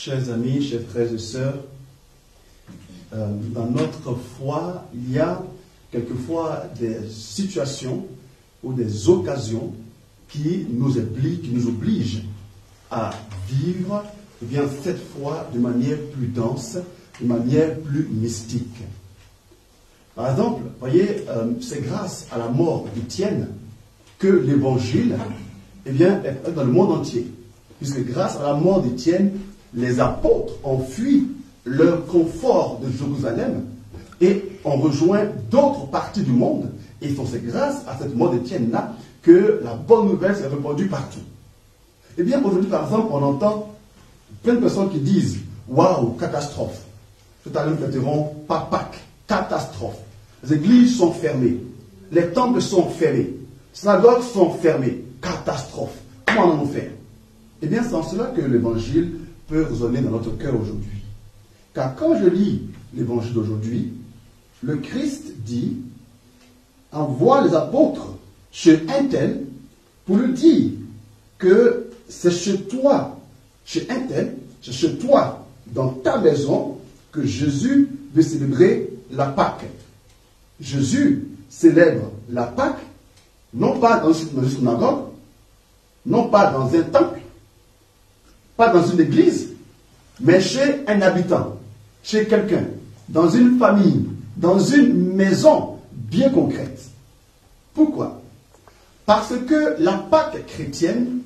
Chers amis, chers frères et sœurs, dans notre foi, il y a quelquefois des situations ou des occasions qui nous obligent à vivre cette foi de manière plus dense, de manière plus mystique. Par exemple, voyez, c'est grâce à la mort d'Étienne que l'évangile est dans le monde entier. Puisque grâce à la mort d'Étienne, les apôtres ont fui leur confort de Jérusalem et ont rejoint d'autres parties du monde. Et c'est grâce à cette mort d'Étienne-là que la bonne nouvelle s'est répandue partout. Eh bien, aujourd'hui, par exemple, on entend plein de personnes qui disent « Waouh, catastrophe !» Tout à l'heure, nous dirons « Pas Pâques, catastrophe !» Les églises sont fermées, les temples sont fermés, les synagogues sont fermées, catastrophe. Comment allons-nous faire? Eh bien, c'est en cela que l'évangile peut résonner dans notre cœur aujourd'hui. Car quand je lis l'évangile d'aujourd'hui, le Christ dit, envoie les apôtres chez un tel pour lui dire que c'est chez toi, chez un tel, c'est chez toi, dans ta maison, que Jésus veut célébrer la Pâque. Jésus célèbre la Pâque, non pas dans une synagogue, non pas dans un temple, pas dans une église, mais chez un habitant, chez quelqu'un, dans une famille, dans une maison bien concrète. Pourquoi? Parce que la Pâque chrétienne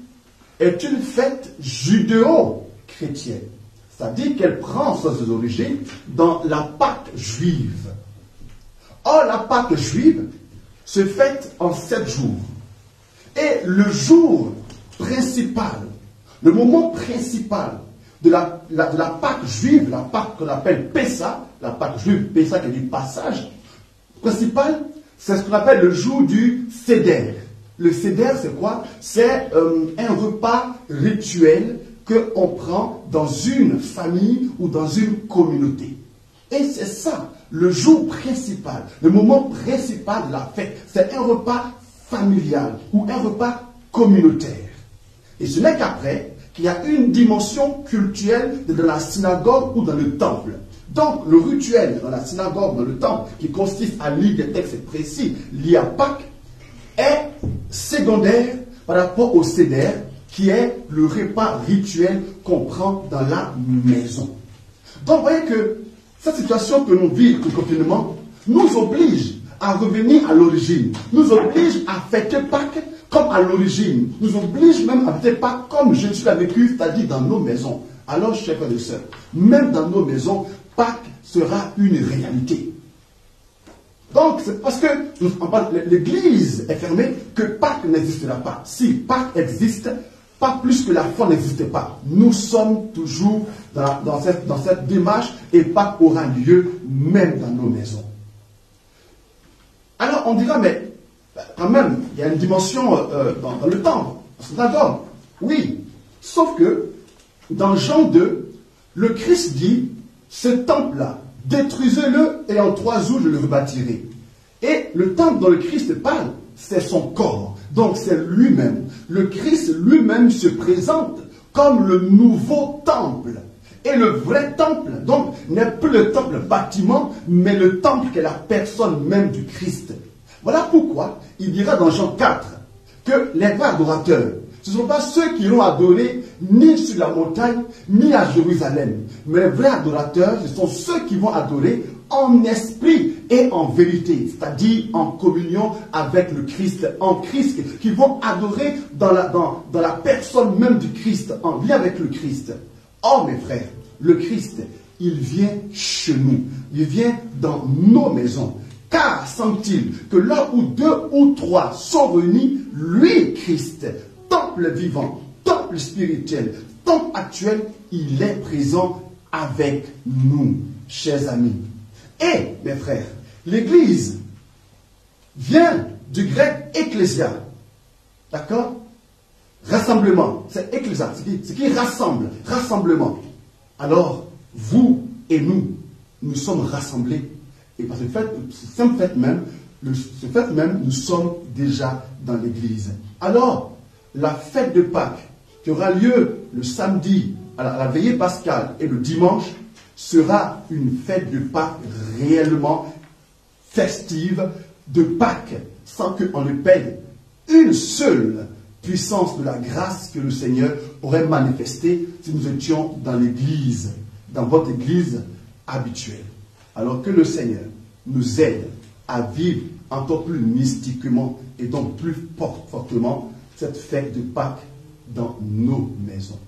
est une fête judéo-chrétienne. C'est-à-dire qu'elle prend ses origines dans la Pâque juive. Or, la Pâque juive se fête en 7 jours. Et le jour principal, le moment principal de la Pâque juive, la Pâque qu'on appelle Pessa, la Pâque juive, Pessa qui est du passage, principal, c'est ce qu'on appelle le jour du Seder. Le Seder, c'est quoi? C'est un repas rituel qu'on prend dans une famille ou dans une communauté. Et c'est ça, le jour principal, le moment principal de la fête. C'est un repas familial ou un repas communautaire. Et ce n'est qu'après qu'il y a une dimension culturelle dans la synagogue ou dans le temple. Donc, le rituel dans la synagogue, dans le temple, qui consiste à lire des textes précis liés à Pâques, est secondaire par rapport au Seder, qui est le repas rituel qu'on prend dans la maison. Donc, vous voyez que cette situation que nous vivons, le confinement, nous oblige à revenir à l'origine, nous oblige à fêter Pâques comme à l'origine, nous oblige même à fêter Pâques comme Jésus l'a vécu, c'est-à-dire dans nos maisons. Alors, chers frères et sœurs, même dans nos maisons, Pâques sera une réalité. Donc, c'est parce que l'Église est fermée que Pâques n'existera pas. Si Pâques existe, pas plus que la foi n'existe pas. Nous sommes toujours dans cette démarche et Pâques aura lieu même dans nos maisons. Alors, on dira, mais quand même, il y a une dimension dans le temple, synagogue. Oui, sauf que dans Jean 2, le Christ dit, ce temple-là, détruisez-le et en 3 jours je le rebâtirai. Et le temple dont le Christ parle, c'est son corps. Donc c'est lui-même. Le Christ lui-même se présente comme le nouveau temple. Et le vrai temple, donc, n'est plus le temple bâtiment, mais le temple qui est la personne même du Christ. Voilà pourquoi il dira dans Jean 4 que les vrais adorateurs, ce ne sont pas ceux qui l'ont adoré ni sur la montagne, ni à Jérusalem. Mais les vrais adorateurs, ce sont ceux qui vont adorer en esprit et en vérité, c'est-à-dire en communion avec le Christ, en Christ, qui vont adorer dans la personne même du Christ, en lien avec le Christ. Oh mes frères, le Christ, il vient chez nous, il vient dans nos maisons. Car semble-t-il que là où 2 ou 3 sont réunis, lui, Christ, temple vivant, temple spirituel, temple actuel, il est présent avec nous, chers amis. Et, mes frères, l'Église vient du grec ecclésia. D'accord? Rassemblement, c'est ecclésia, ce qui rassemble, rassemblement. Alors, vous et nous sommes rassemblés. Et par ce fait même, nous sommes déjà dans l'Église. Alors, la fête de Pâques, qui aura lieu le samedi la veillée pascale et le dimanche sera une fête de Pâques réellement festive de Pâques, sans qu'on ne paye une seule puissance de la grâce que le Seigneur aurait manifestée si nous étions dans l'église, dans votre église habituelle. Alors que le Seigneur nous aide à vivre encore plus mystiquement et donc plus fortement cette fête de Pâques dans nos maisons.